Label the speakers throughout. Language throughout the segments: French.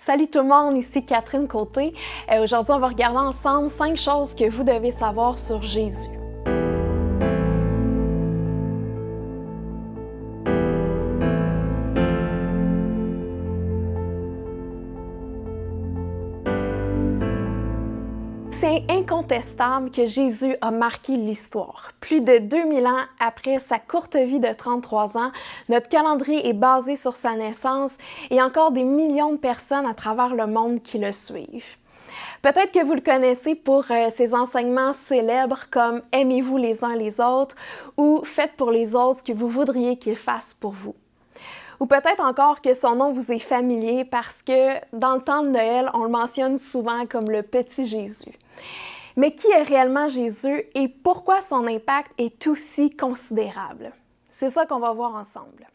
Speaker 1: Salut tout le monde, ici Catherine Côté. Aujourd'hui, on va regarder ensemble 5 choses que vous devez savoir sur Jésus. C'est incontestable que Jésus a marqué l'histoire. Plus de 2000 ans après sa courte vie de 33 ans, notre calendrier est basé sur sa naissance et encore des millions de personnes à travers le monde qui le suivent. Peut-être que vous le connaissez pour ses enseignements célèbres comme « Aimez-vous les uns les autres » ou « Faites pour les autres ce que vous voudriez qu'ils fassent pour vous ». Ou peut-être encore que son nom vous est familier parce que dans le temps de Noël, on le mentionne souvent comme le petit Jésus. Mais qui est réellement Jésus et pourquoi son impact est aussi considérable? C'est ça qu'on va voir ensemble.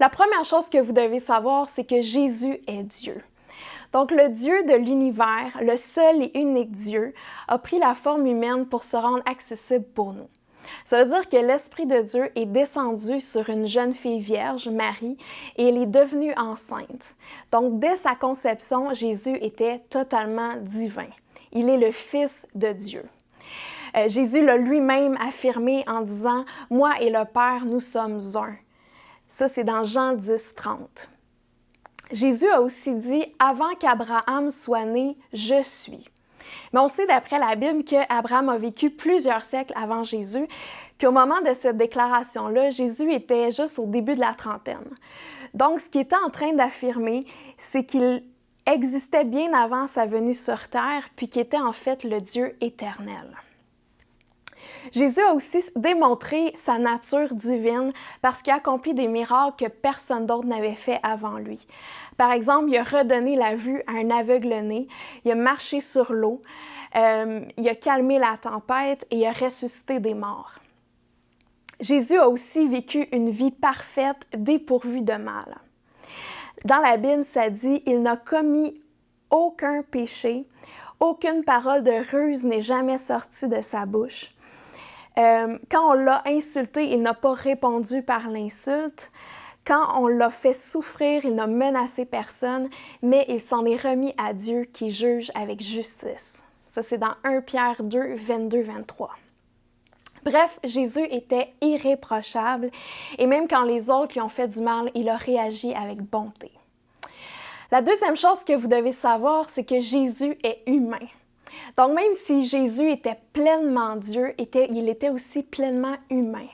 Speaker 1: La première chose que vous devez savoir, c'est que Jésus est Dieu. Donc le Dieu de l'univers, le seul et unique Dieu, a pris la forme humaine pour se rendre accessible pour nous. Ça veut dire que l'Esprit de Dieu est descendu sur une jeune fille vierge, Marie, et elle est devenue enceinte. Donc, dès sa conception, Jésus était totalement divin. Il est le Fils de Dieu. Jésus l'a lui-même affirmé en disant « Moi et le Père, nous sommes un ». Ça, c'est dans Jean 10, 30. Jésus a aussi dit « Avant qu'Abraham soit né, je suis ». Mais on sait d'après la Bible qu'Abraham a vécu plusieurs siècles avant Jésus, qu'au moment de cette déclaration-là, Jésus était juste au début de la trentaine. Donc, ce qu'il était en train d'affirmer, c'est qu'il existait bien avant sa venue sur terre, puis qu'il était en fait le Dieu éternel. Jésus a aussi démontré sa nature divine parce qu'il a accompli des miracles que personne d'autre n'avait fait avant lui. Par exemple, il a redonné la vue à un aveugle-né, il a marché sur l'eau, il a calmé la tempête et il a ressuscité des morts. Jésus a aussi vécu une vie parfaite, dépourvue de mal. Dans la Bible, ça dit « Il n'a commis aucun péché, aucune parole de ruse n'est jamais sortie de sa bouche. » Quand on l'a insulté, il n'a pas répondu par l'insulte. Quand on l'a fait souffrir, il n'a menacé personne, mais il s'en est remis à Dieu qui juge avec justice. Ça, c'est dans 1 Pierre 2, 22-23. Bref, Jésus était irréprochable et même quand les autres lui ont fait du mal, il a réagi avec bonté. La deuxième chose que vous devez savoir, c'est que Jésus est humain. Donc, même si Jésus était pleinement Dieu, il était aussi pleinement humain.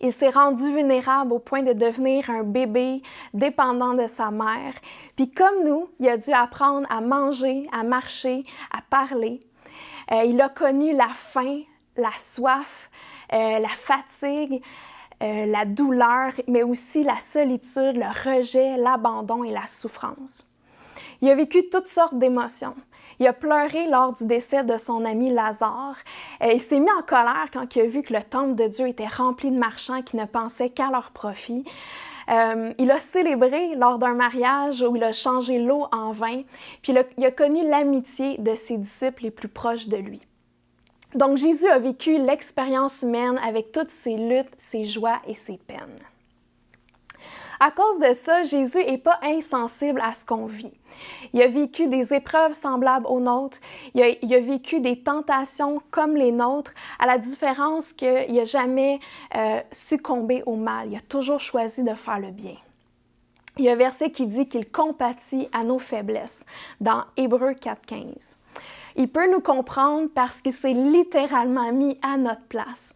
Speaker 1: Il s'est rendu vulnérable au point de devenir un bébé dépendant de sa mère. Puis comme nous, il a dû apprendre à manger, à marcher, à parler. Il a connu la faim, la soif, la fatigue, la douleur, mais aussi la solitude, le rejet, l'abandon et la souffrance. Il a vécu toutes sortes d'émotions. Il a pleuré lors du décès de son ami Lazare. Il s'est mis en colère quand il a vu que le temple de Dieu était rempli de marchands qui ne pensaient qu'à leur profit. Il a célébré lors d'un mariage où il a changé l'eau en vin. Puis il a connu l'amitié de ses disciples les plus proches de lui. Donc Jésus a vécu l'expérience humaine avec toutes ses luttes, ses joies et ses peines. À cause de ça, Jésus n'est pas insensible à ce qu'on vit. Il a vécu des épreuves semblables aux nôtres, il a vécu des tentations comme les nôtres, à la différence qu'il n'a jamais succombé au mal. Il a toujours choisi de faire le bien. Il y a un verset qui dit qu'il compatit à nos faiblesses, dans Hébreux 4,15. Il peut nous comprendre parce qu'il s'est littéralement mis à notre place.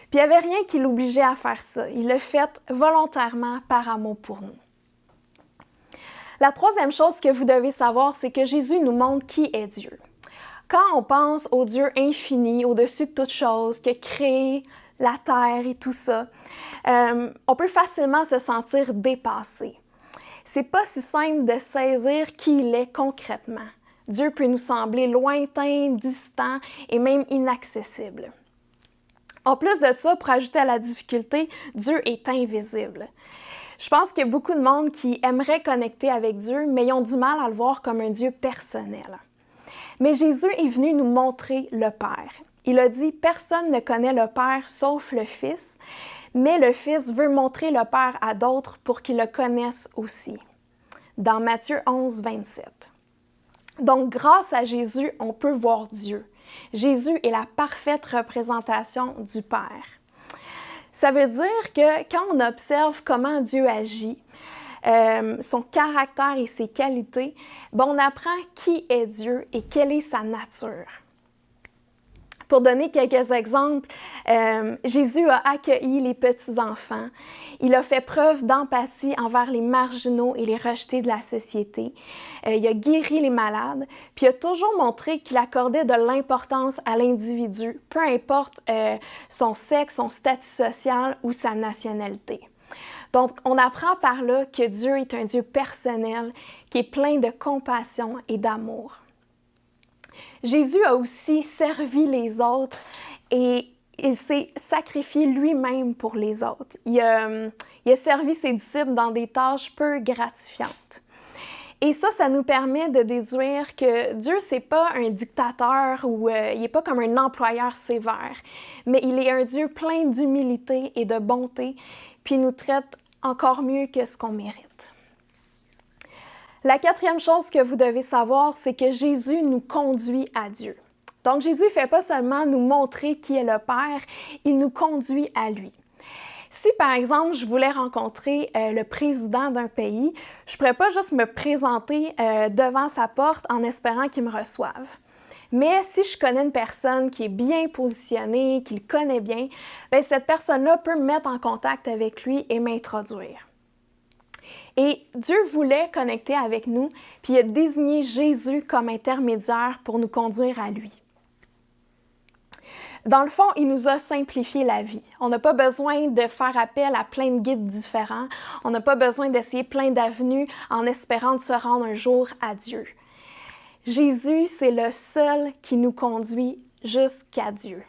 Speaker 1: Puis il n'y avait rien qui l'obligeait à faire ça. Il l'a fait volontairement par amour pour nous. La troisième chose que vous devez savoir, c'est que Jésus nous montre qui est Dieu. Quand on pense au Dieu infini, au-dessus de toute chose, qui a créé la terre et tout ça, on peut facilement se sentir dépassé. C'est pas si simple de saisir qui il est concrètement. Dieu peut nous sembler lointain, distant et même inaccessible. En plus de ça, pour ajouter à la difficulté, Dieu est invisible. Je pense qu'il y a beaucoup de monde qui aimerait connecter avec Dieu, mais ils ont du mal à le voir comme un Dieu personnel. Mais Jésus est venu nous montrer le Père. Il a dit « Personne ne connaît le Père sauf le Fils », mais le Fils veut montrer le Père à d'autres pour qu'ils le connaissent aussi. dans Matthieu 11, 27. Donc, grâce à Jésus, on peut voir Dieu. Jésus est la parfaite représentation du Père. Ça veut dire que quand on observe comment Dieu agit, son caractère et ses qualités, on apprend qui est Dieu et quelle est sa nature. Pour donner quelques exemples, Jésus a accueilli les petits-enfants. Il a fait preuve d'empathie envers les marginaux et les rejetés de la société. Il a guéri les malades, puis il a toujours montré qu'il accordait de l'importance à l'individu, peu importe son sexe, son statut social ou sa nationalité. Donc, on apprend par là que Dieu est un Dieu personnel, qui est plein de compassion et d'amour. Jésus a aussi servi les autres et il s'est sacrifié lui-même pour les autres. Il a servi ses disciples dans des tâches peu gratifiantes. Et ça nous permet de déduire que Dieu, c'est pas un dictateur ou il n'est pas comme un employeur sévère, mais il est un Dieu plein d'humilité et de bonté, puis il nous traite encore mieux que ce qu'on mérite. La quatrième chose que vous devez savoir, c'est que Jésus nous conduit à Dieu. Donc, Jésus ne fait pas seulement nous montrer qui est le Père, il nous conduit à lui. Si, par exemple, je voulais rencontrer le président d'un pays, je ne pourrais pas juste me présenter devant sa porte en espérant qu'il me reçoive. Mais si je connais une personne qui est bien positionnée, qui le connaît bien, cette personne-là peut me mettre en contact avec lui et m'introduire. Et Dieu voulait connecter avec nous, puis il a désigné Jésus comme intermédiaire pour nous conduire à lui. Dans le fond, il nous a simplifié la vie. On n'a pas besoin de faire appel à plein de guides différents. On n'a pas besoin d'essayer plein d'avenues en espérant de se rendre un jour à Dieu. Jésus, c'est le seul qui nous conduit jusqu'à Dieu.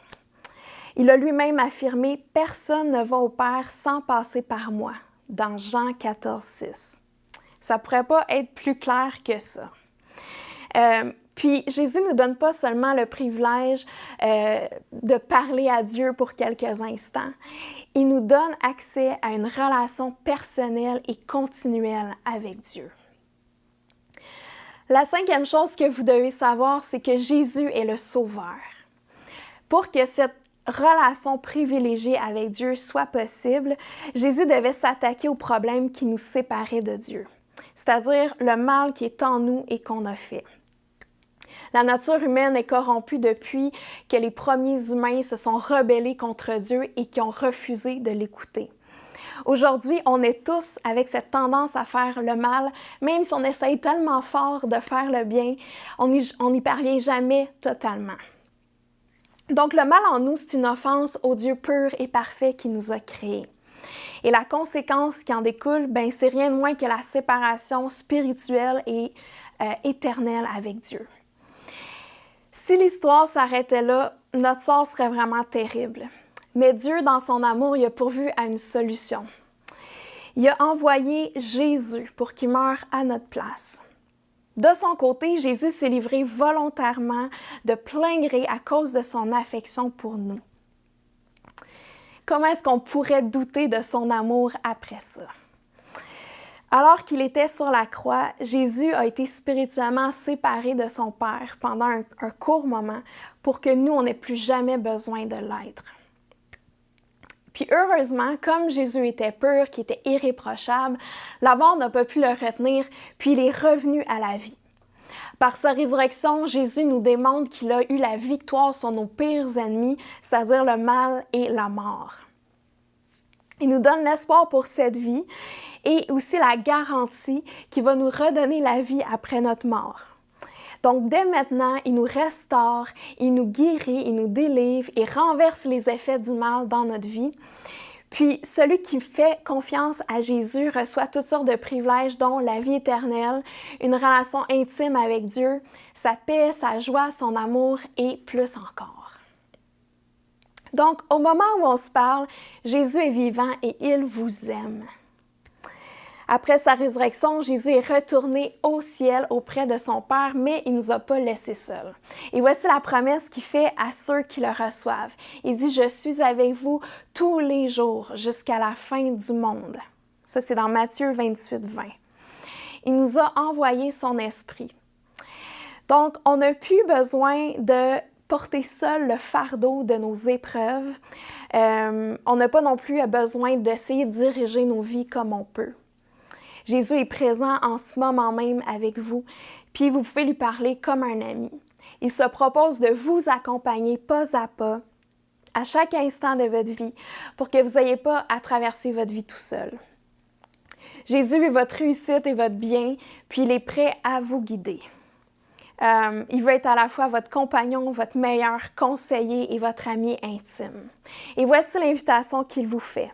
Speaker 1: Il a lui-même affirmé « Personne ne va au Père sans passer par moi » dans Jean 14, 6. Ça ne pourrait pas être plus clair que ça. Puis Jésus ne nous donne pas seulement le privilège de parler à Dieu pour quelques instants. Il nous donne accès à une relation personnelle et continuelle avec Dieu. La cinquième chose que vous devez savoir, c'est que Jésus est le Sauveur. Pour que cette relation privilégiée avec Dieu soit possible, Jésus devait s'attaquer aux problèmes qui nous séparaient de Dieu, c'est-à-dire le mal qui est en nous et qu'on a fait. La nature humaine est corrompue depuis que les premiers humains se sont rebellés contre Dieu et qui ont refusé de l'écouter. Aujourd'hui, on est tous avec cette tendance à faire le mal, même si on essaye tellement fort de faire le bien, on n'y parvient jamais totalement. Donc, le mal en nous, c'est une offense au Dieu pur et parfait qui nous a créés. Et la conséquence qui en découle, c'est rien de moins que la séparation spirituelle et éternelle avec Dieu. Si l'histoire s'arrêtait là, notre sort serait vraiment terrible. Mais Dieu, dans son amour, il a pourvu à une solution. Il a envoyé Jésus pour qu'il meure à notre place. De son côté, Jésus s'est livré volontairement de plein gré à cause de son affection pour nous. Comment est-ce qu'on pourrait douter de son amour après ça? Alors qu'il était sur la croix, Jésus a été spirituellement séparé de son Père pendant un court moment pour que nous, on n'ait plus jamais besoin de l'être. Puis heureusement, comme Jésus était pur, qui était irréprochable, la mort n'a pas pu le retenir, puis il est revenu à la vie. Par sa résurrection, Jésus nous démontre qu'il a eu la victoire sur nos pires ennemis, c'est-à-dire le mal et la mort. Il nous donne l'espoir pour cette vie et aussi la garantie qu'il va nous redonner la vie après notre mort. Donc, dès maintenant, il nous restaure, il nous guérit, il nous délivre et renverse les effets du mal dans notre vie. Puis, celui qui fait confiance à Jésus reçoit toutes sortes de privilèges, dont la vie éternelle, une relation intime avec Dieu, sa paix, sa joie, son amour et plus encore. Donc, au moment où on se parle, Jésus est vivant et il vous aime. Après sa résurrection, Jésus est retourné au ciel auprès de son Père, mais il ne nous a pas laissés seuls. Et voici la promesse qu'il fait à ceux qui le reçoivent. Il dit « Je suis avec vous tous les jours jusqu'à la fin du monde ». Ça, c'est dans Matthieu 28, 20. Il nous a envoyé son esprit. Donc, on n'a plus besoin de porter seul le fardeau de nos épreuves. On n'a pas non plus besoin d'essayer de diriger nos vies comme on peut. Jésus est présent en ce moment même avec vous, puis vous pouvez lui parler comme un ami. Il se propose de vous accompagner pas à pas, à chaque instant de votre vie, pour que vous n'ayez pas à traverser votre vie tout seul. Jésus veut votre réussite et votre bien, puis il est prêt à vous guider. Il veut être à la fois votre compagnon, votre meilleur conseiller et votre ami intime. Et voici l'invitation qu'il vous fait.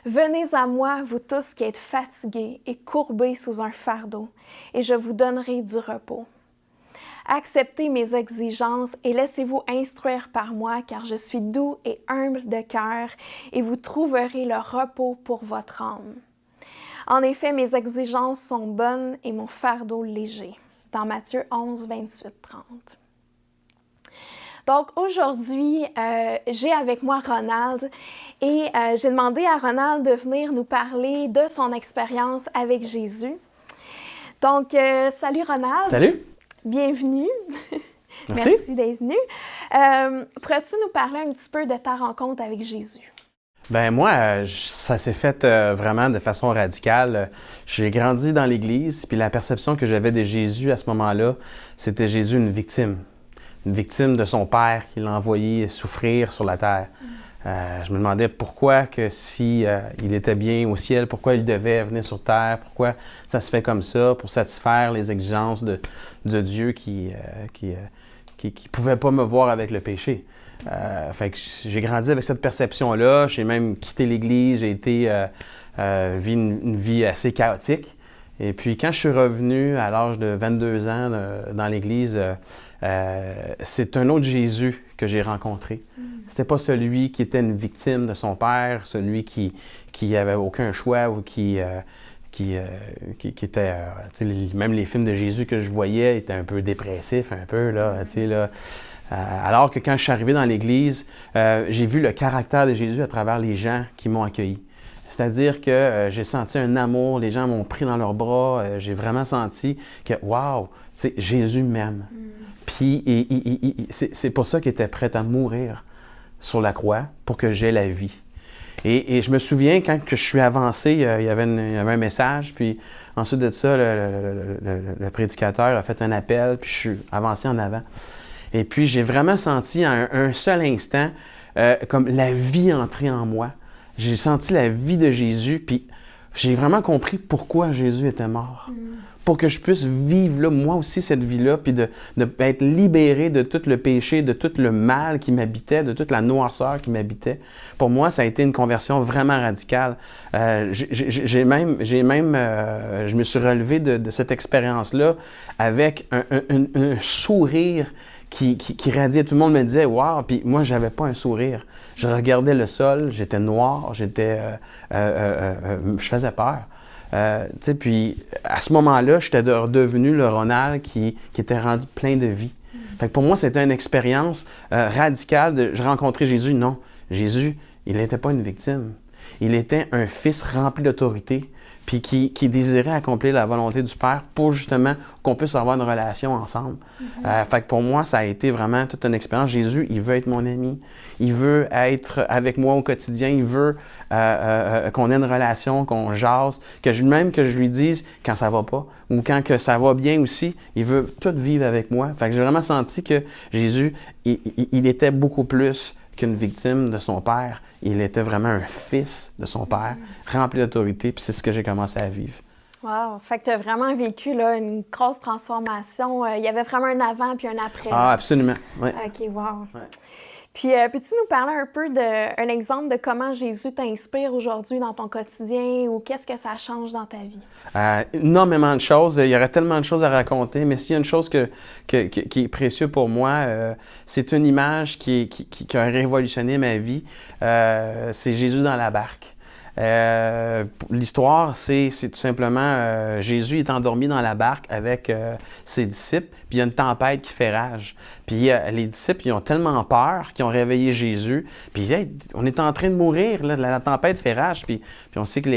Speaker 1: Venez à moi, vous tous qui êtes fatigués et courbés sous un fardeau, et je vous donnerai du repos. Acceptez mes exigences et laissez-vous instruire par moi, car je suis doux et humble de cœur, et vous trouverez le repos pour votre âme. En effet, mes exigences sont bonnes et mon fardeau léger. Dans Matthieu 11, 28, 30. Donc aujourd'hui, j'ai avec moi Ronald et j'ai demandé à Ronald de venir nous parler de son expérience avec Jésus. Donc, salut Ronald.
Speaker 2: Salut.
Speaker 1: Bienvenue.
Speaker 2: Merci.
Speaker 1: Merci d'être venu. Pourrais-tu nous parler un petit peu de ta rencontre avec Jésus?
Speaker 2: Ben moi, ça s'est fait vraiment de façon radicale. J'ai grandi dans l'Église, puis la perception que j'avais de Jésus à ce moment-là, c'était Jésus une victime de son Père qui l'a envoyé souffrir sur la terre. Je me demandais pourquoi que si il était bien au ciel, pourquoi il devait venir sur terre, pourquoi ça se fait comme ça pour satisfaire les exigences de Dieu qui pouvait pas me voir avec le péché. Fait que j'ai grandi avec cette perception-là. J'ai même quitté l'Église. J'ai vécu une vie assez chaotique. Et puis, quand je suis revenu à l'âge de 22 ans dans l'Église, c'est un autre Jésus que j'ai rencontré. C'était pas celui qui était une victime de son père, celui qui avait aucun choix ou qui était... même les films de Jésus que je voyais étaient un peu dépressifs, un peu, là, tu sais, là. Alors que quand je suis arrivé dans l'Église, j'ai vu le caractère de Jésus à travers les gens qui m'ont accueilli. C'est-à-dire que j'ai senti un amour, les gens m'ont pris dans leurs bras, j'ai vraiment senti que, wow, Jésus m'aime. Puis c'est pour ça qu'il était prêt à mourir sur la croix pour que j'aie la vie. Et je me souviens, quand que je suis avancé, il y avait un message, puis ensuite de ça, le prédicateur a fait un appel, puis je suis avancé en avant. Et puis, j'ai vraiment senti à un seul instant comme la vie entrer en moi. J'ai senti la vie de Jésus, puis j'ai vraiment compris pourquoi Jésus était mort. Pour que je puisse vivre là, moi aussi cette vie-là, puis de être libéré de tout le péché, de tout le mal qui m'habitait, de toute la noirceur qui m'habitait. Pour moi, ça a été une conversion vraiment radicale. Je me suis relevé de cette expérience-là avec un sourire qui radiait. Tout le monde me disait « Wow! » Puis moi, j'avais pas un sourire. Je regardais le sol, j'étais noir, je faisais peur. Puis à ce moment-là, j'étais redevenu le Ronald qui était rendu plein de vie. Fait que pour moi, c'était une expérience radicale. Je rencontrais Jésus. Non, Jésus, il n'était pas une victime. Il était un fils rempli d'autorité, puis qui désirait accomplir la volonté du Père pour justement qu'on puisse avoir une relation ensemble. Fait que pour moi, ça a été vraiment toute une expérience. Jésus, il veut être mon ami. Il veut être avec moi au quotidien. Il veut qu'on ait une relation, qu'on jase, que je lui dise quand ça va pas ou quand que ça va bien aussi. Il veut tout vivre avec moi. Fait que j'ai vraiment senti que Jésus, il était beaucoup plus qu'une victime de son père. Il était vraiment un fils de son père, rempli d'autorité, puis c'est ce que j'ai commencé à vivre.
Speaker 1: Wow! Fait que tu as vraiment vécu là, une grosse transformation. Il y avait vraiment un avant puis un après.
Speaker 2: Ah, absolument. Ouais.
Speaker 1: OK, wow.
Speaker 2: Ouais.
Speaker 1: Puis, peux-tu nous parler un peu d'un exemple de comment Jésus t'inspire aujourd'hui dans ton quotidien ou qu'est-ce que ça change dans ta vie?
Speaker 2: Énormément de choses. Il y aurait tellement de choses à raconter, mais s'il y a une chose qui est précieuse pour moi, c'est une image qui a révolutionné ma vie. C'est Jésus dans la barque. L'histoire, c'est tout simplement Jésus est endormi dans la barque avec ses disciples, puis il y a une tempête qui fait rage. Puis les disciples, ils ont tellement peur qu'ils ont réveillé Jésus. Puis hey, on est en train de mourir, là, la tempête fait rage. Puis on sait que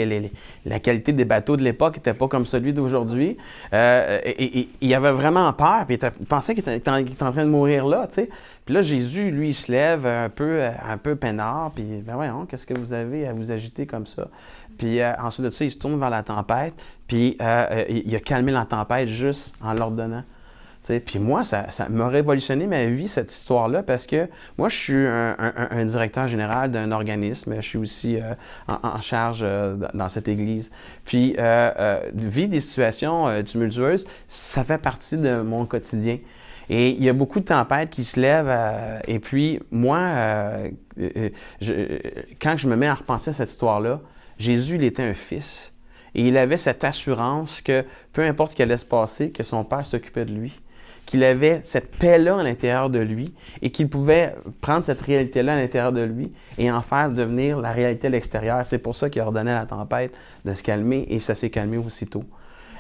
Speaker 2: la qualité des bateaux de l'époque n'était pas comme celui d'aujourd'hui. Et il avait vraiment peur, puis il pensait qu'il était en train de mourir là, tu sais. Puis là, Jésus, lui, il se lève un peu peinard, puis ben voyons, qu'est-ce que vous avez à vous agiter comme ça? Puis ensuite de ça, il se tourne vers la tempête, puis il a calmé la tempête juste en l'ordonnant. T'sais, puis moi, ça m'a révolutionné ma vie, cette histoire-là, parce que moi, je suis un directeur général d'un organisme. Je suis aussi en charge dans cette église. Puis, vivre des situations tumultueuses, ça fait partie de mon quotidien. Et il y a beaucoup de tempêtes qui se lèvent. Et puis, moi, quand je me mets à repenser à cette histoire-là, Jésus, il était un fils. Et il avait cette assurance que, peu importe ce qui allait se passer, que son Père s'occupait de lui, qu'il avait cette paix-là à l'intérieur de lui et qu'il pouvait prendre cette réalité-là à l'intérieur de lui et en faire devenir la réalité à l'extérieur. C'est pour ça qu'il ordonnait à la tempête de se calmer et ça s'est calmé aussitôt.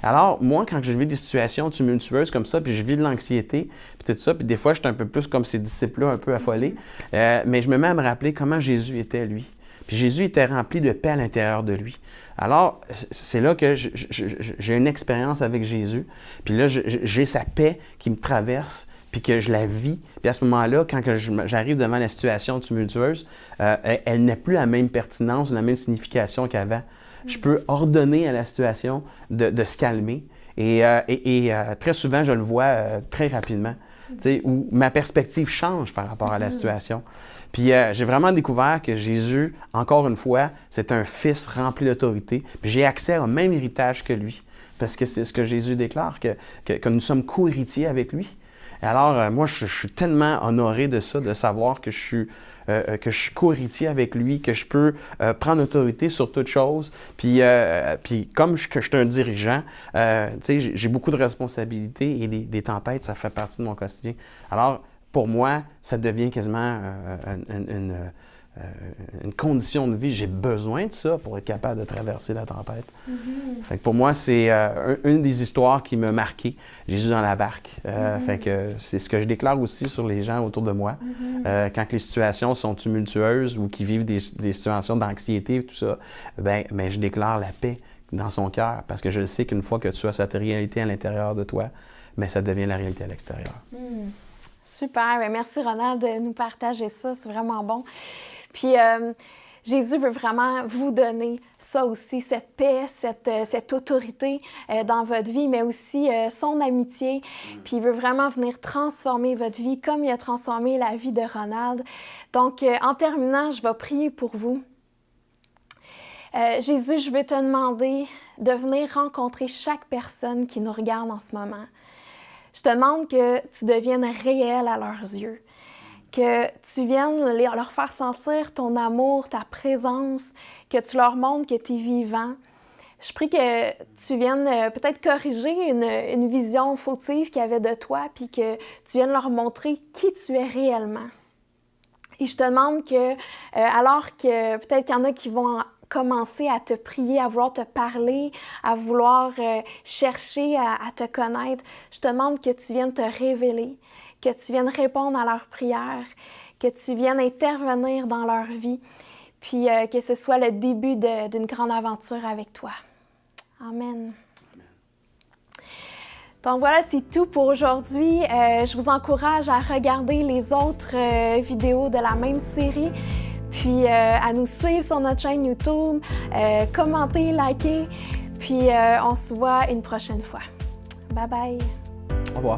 Speaker 2: Alors, moi, quand je vis des situations tumultueuses comme ça, puis je vis de l'anxiété, puis tout ça, puis des fois, je suis un peu plus comme ces disciples-là, un peu affolés, mais je me mets à me rappeler comment Jésus était, lui. Puis Jésus était rempli de paix à l'intérieur de lui. Alors, c'est là que j'ai une expérience avec Jésus. Puis là, j'ai sa paix qui me traverse, puis que je la vis. Puis à ce moment-là, quand j'arrive devant la situation tumultueuse, elle n'a plus la même pertinence, la même signification qu'avant. Je peux ordonner à la situation de se calmer. Et très souvent, je le vois très rapidement, où ma perspective change par rapport à la situation. Puis j'ai vraiment découvert que Jésus, encore une fois, c'est un fils rempli d'autorité. Puis j'ai accès au même héritage que lui. Parce que c'est ce que Jésus déclare, que nous sommes co-héritiers avec lui. Et alors, moi, je suis tellement honoré de ça, de savoir que je suis co-héritier avec lui, que je peux prendre autorité sur toute chose. Puis comme je suis un dirigeant, j'ai beaucoup de responsabilités et des tempêtes, ça fait partie de mon quotidien. Alors, pour moi, ça devient quasiment une condition de vie. J'ai besoin de ça pour être capable de traverser la tempête. Fait que pour moi, c'est une des histoires qui m'a marqué, Jésus dans la barque. Fait que c'est ce que je déclare aussi sur les gens autour de moi. Quand les situations sont tumultueuses ou qui vivent des situations d'anxiété et tout ça, mais je déclare la paix dans son cœur parce que je sais qu'une fois que tu as cette réalité à l'intérieur de toi, ça devient la réalité à l'extérieur.
Speaker 1: Super. Bien, merci, Ronald, de nous partager ça. C'est vraiment bon. Puis, Jésus veut vraiment vous donner ça aussi, cette paix, cette autorité dans votre vie, mais aussi son amitié. Puis, il veut vraiment venir transformer votre vie comme il a transformé la vie de Ronald. Donc, en terminant, je vais prier pour vous. Jésus, je veux te demander de venir rencontrer chaque personne qui nous regarde en ce moment. Je te demande que tu deviennes réel à leurs yeux, que tu viennes leur faire sentir ton amour, ta présence, que tu leur montres que tu es vivant. Je prie que tu viennes peut-être corriger une vision fautive qu'il y avait de toi, puis que tu viennes leur montrer qui tu es réellement. Et je te demande que, alors que peut-être qu'il y en a qui vont commencer à te prier, à vouloir te parler, à vouloir chercher à te connaître, je te demande que tu viennes te révéler, que tu viennes répondre à leurs prières, que tu viennes intervenir dans leur vie, puis que ce soit le début d'une grande aventure avec toi. Amen. Donc voilà, c'est tout pour aujourd'hui. Je vous encourage à regarder les autres vidéos de la même série, puis à nous suivre sur notre chaîne YouTube, commenter, liker, puis on se voit une prochaine fois. Bye bye!
Speaker 2: Au revoir!